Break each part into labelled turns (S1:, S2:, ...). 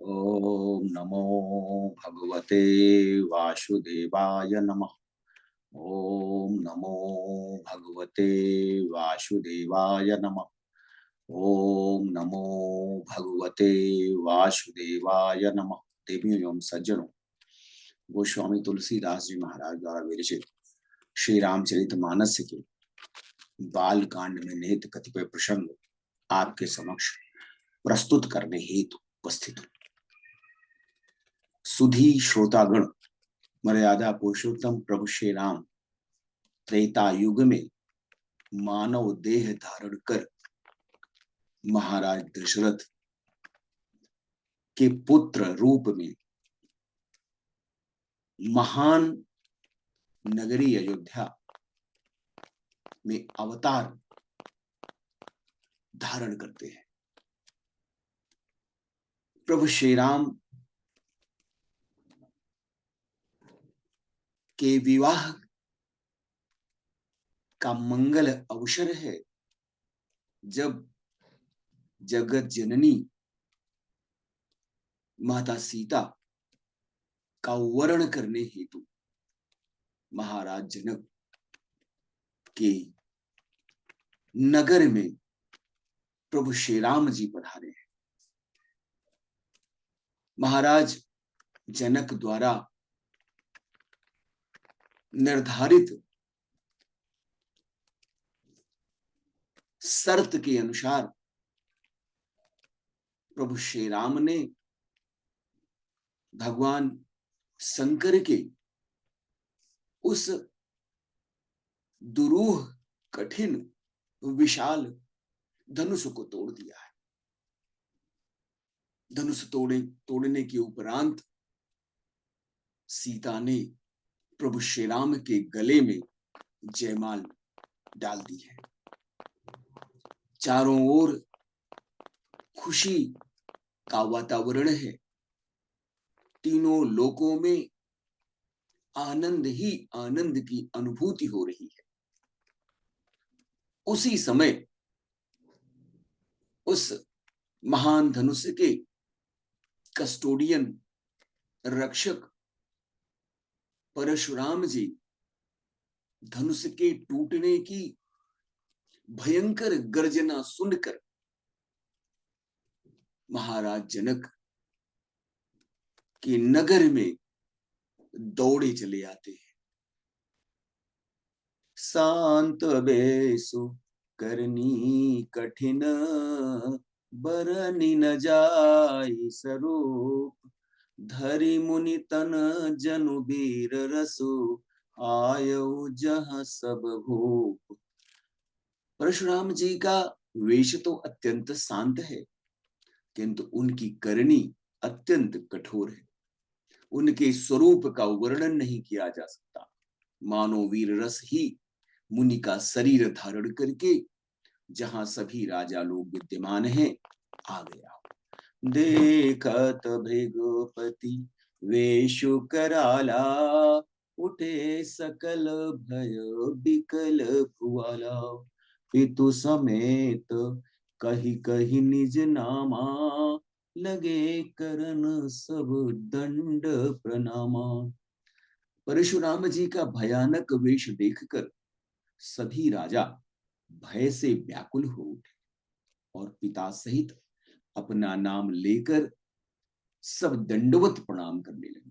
S1: ओम नमो भगवते वासुदेवाय नमः। ओम नमो भगवते वासुदेवाय नमः। ओम नमो भगवते वासुदेवाय नमः। देवियों एवं सज्जनों, गोस्वामी तुलसीदास जी महाराज द्वारा विरचित श्री रामचरितमानस के बाल कांड में निहित कतिपय प्रसंग आपके समक्ष प्रस्तुत करने हेतु उपस्थित हूं। सुधी श्रोतागण, मर्यादा पुरुषोत्तम प्रभु श्री राम त्रेता युग में मानव देह धारण कर महाराज दशरथ के पुत्र रूप में महान नगरी अयोध्या में अवतार धारण करते हैं। प्रभु श्री राम के विवाह का मंगल अवसर है, जब जगत जननी माता सीता का वर्ण करने हेतु महाराज जनक के नगर में प्रभु श्री राम जी पधारे हैं। महाराज जनक द्वारा निर्धारित शर्त के अनुसार प्रभु श्री राम ने भगवान शंकर के उस दुरूह कठिन विशाल धनुष को तोड़ दिया है। धनुष तोड़ने के उपरांत सीता ने प्रभु श्री राम के गले में जयमाल डाल दी है। चारों ओर खुशी का वातावरण है। तीनों लोकों में आनंद ही आनंद की अनुभूति हो रही है। उसी समय उस महान धनुष के कस्टोडियन रक्षक परशुराम जी धनुष के टूटने की भयंकर गर्जना सुनकर महाराज जनक के नगर में दौड़े चले आते हैं। शांत बेसु करनी कठिन, बरनी न जाई स्वरूप, धरि मुनि तन जनु बीर रसु, आयु जहाँ सब भूप। परशुराम जी का वेश तो अत्यंत शांत है, किंतु उनकी करनी अत्यंत कठोर है। उनके स्वरूप का वर्णन नहीं किया जा सकता। मानो वीर रस ही मुनि का शरीर धारण करके जहां सभी राजा लोग विद्यमान हैं आ गया। देखत भृगुपति वेशु कराला, उठे सकल भय बिकल भुआला, पितु समेत कही कही निज नामा, लगे करन सब दंड प्रणामा। परशुराम जी का भयानक वेश देखकर सभी राजा भय से व्याकुल हो उठे और पिता सहित अपना नाम लेकर सब दंडवत प्रणाम करने लगे।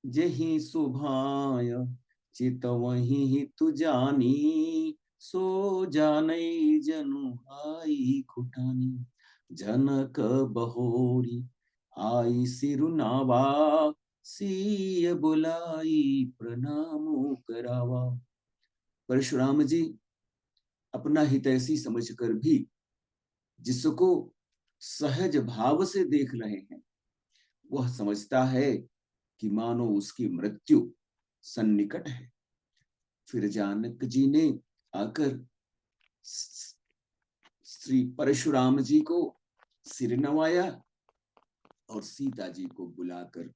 S1: जही सुभाय चित वही तु जानी, सो जाने जनु आई खुटानी, जनक बहोरी आई सिरुनावा, सीय बुलाई प्रणाम करावा। परशुराम जी अपना हितैषी समझकर भी जिसको सहज भाव से देख रहे हैं, वह समझता है कि मानो उसकी मृत्यु सन्निकट है। फिर जानक जी ने आकर श्री परशुराम जी को सिर नवाया और सीता जी को बुलाकर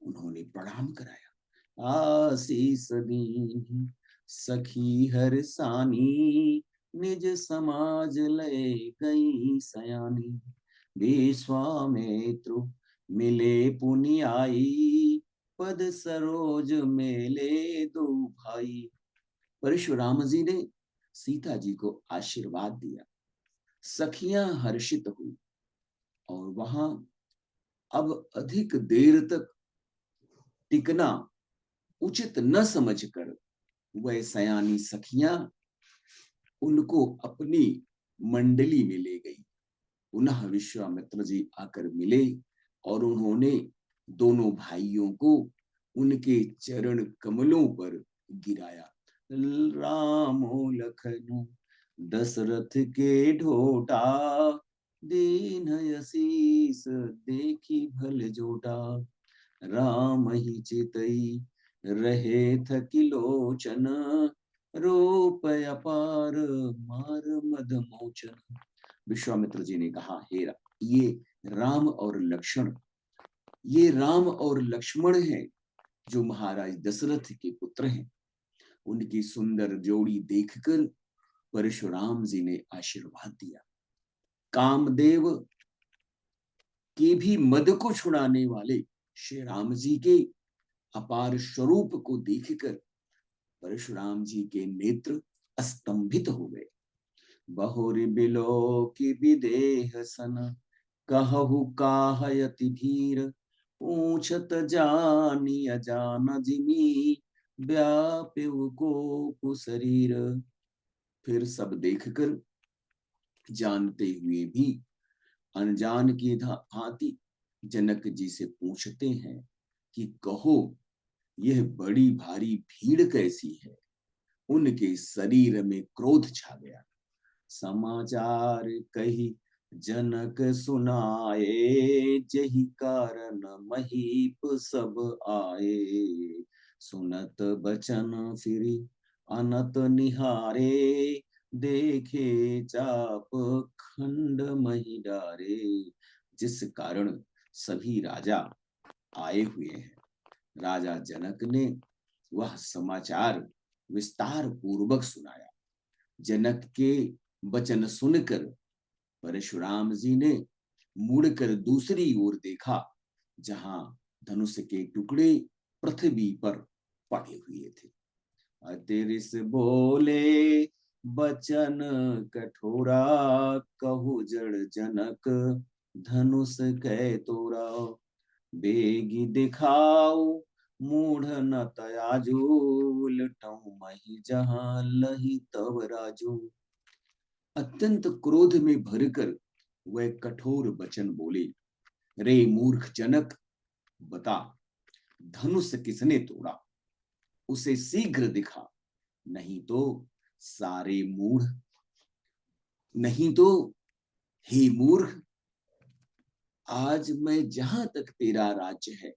S1: उन्होंने प्रणाम कराया। आशीष दीन्हि सखी हर सानी, निज समाज लय गई सयानी, विश्वामित्र मिले पुनि आई, पद सरोज मेले दो भाई। परशुराम जी ने सीता जी को आशीर्वाद दिया। सखियां हर्षित हुई और वहां अब अधिक देर तक टिकना उचित न समझकर वह सयानी सखियां उनको अपनी मंडली में ले गई। पुनः विश्वामित्र जी आकर मिले और उन्होंने दोनों भाइयों को उनके चरण कमलों पर गिराया। रामो लखनऊ दशरथ के ढोटा, दीन यसीस देखी भल जोटा। राम ही चितई रहे थकी लोचन, रूप अपार मार मद मोचन। विश्वामित्र जी ने कहा, हे ये राम और लक्ष्मण, ये राम और लक्ष्मण हैं जो महाराज दशरथ के पुत्र हैं। उनकी सुंदर जोड़ी देखकर परशुराम जी ने आशीर्वाद दिया। कामदेव के भी मद को छुड़ाने वाले श्री राम जी के अपार स्वरूप को देखकर परशुराम जी के नेत्र स्तंभित हो गए। बहुरि बिलो की विदेह सन, कहु काहयति धीर। पूछत जानी अजान जिमी, व्याप्यु को शरीर। फिर सब देखकर जानते हुए भी अनजान की भांति जनक जी से पूछते हैं कि कहो, यह बड़ी भारी भीड़ कैसी है। उनके शरीर में क्रोध छा गया। समाचार कही जनक सुनाए, जही कारण महीप सब आए। सुनत बचन फिरी अनत निहारे, देखे चाप खंड मही डारे। जिस कारण सभी राजा आए हुए हैं, राजा जनक ने वह समाचार विस्तार पूर्वक सुनाया। जनक के वचन सुनकर परशुराम जी ने मुड़कर दूसरी ओर देखा, जहां धनुष के टुकड़े पृथ्वी पर पड़े हुए थे। अतिरिस बोले बचन कठोरा, कहु जड़ जनक धनुष कै तोरा। बेगी दिखाओ मूढ़ न तयाजू, लटऊ मही जहां लही तब राजू। अत्यंत क्रोध में भरकर वह कठोर वचन बोले, रे मूर्ख जनक, बता धनुष किसने तोड़ा, उसे शीघ्र दिखा, नहीं तो सारे मूढ़, नहीं तो हे मूर्ख, आज मैं जहां तक तेरा राज्य है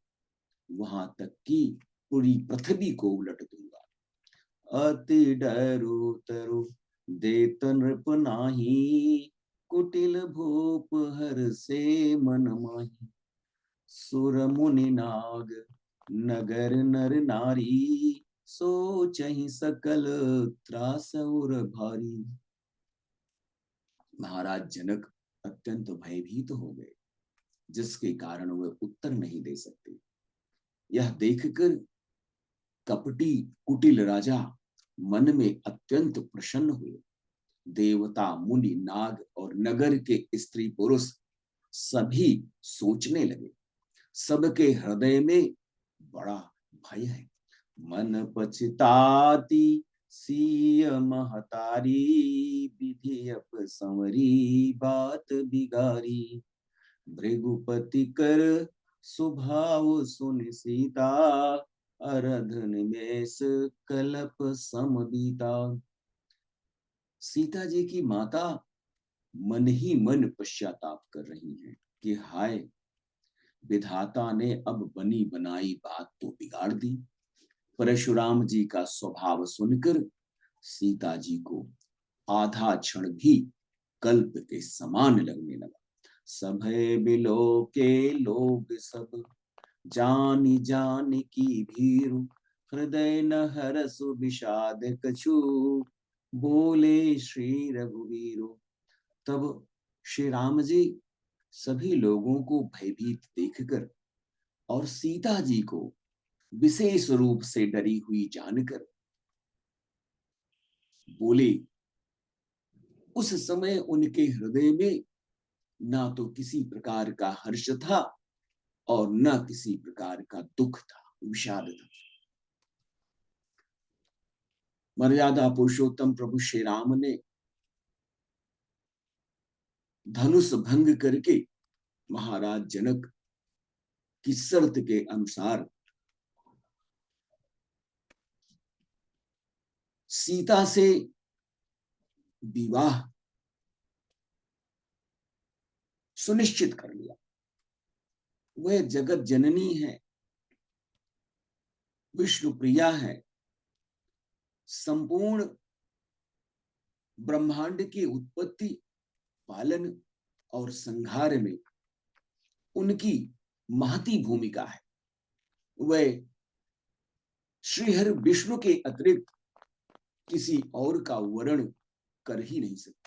S1: वहां तक की पूरी पृथ्वी को उलट दूंगा। अति डरो तरो देत नृप नाही, कुटिल भूप हर से मन माही। सुर मुनि नाग नगर नर नारी, सोचहि सकल त्रास और भारी। महाराज जनक अत्यंत भयभीत हो गए, जिसके कारण वे उत्तर नहीं दे सकते। यह देखकर कपटी कुटिल राजा मन में अत्यंत प्रसन्न हुए। देवता मुनि नाग और नगर के स्त्री पुरुष सभी सोचने लगे। सबके हृदय में बड़ा भय है। मन पछताती सीय महतारी, विधि अप संवरी बात बिगारी। भृगुपति कर स्वभाव सुन सीता, अरध निमेष कलप सम बीता। सीता जी की माता मन ही मन पश्चाताप कर रही हैं कि हाय, विधाता ने अब बनी बनाई बात तो बिगाड़ दी। परशुराम जी का स्वभाव सुनकर सीता जी को आधा क्षण भी कल्प के समान लगने लगा। सभय बिलो के लोग सब, जानी जानी की भीरु। हृदय न हरसु विषाद कछु, बोले श्री रघुवीरु। तब श्री राम जी सभी लोगों को भयभीत देखकर और सीता जी को विशेष रूप से डरी हुई जानकर बोले। उस समय उनके हृदय में ना तो किसी प्रकार का हर्ष था और न किसी प्रकार का दुख था, विषाद था। मर्यादा पुरुषोत्तम प्रभु श्री राम ने धनुष भंग करके महाराज जनक की शर्त के अनुसार सीता से विवाह सुनिश्चित कर लिया। वह जगत जननी है, विष्णु प्रिया है, संपूर्ण ब्रह्मांड की उत्पत्ति, पालन और संहार में उनकी महती भूमिका है। वह श्रीहरि विष्णु के अतिरिक्त किसी और का वर्णन कर ही नहीं सकती।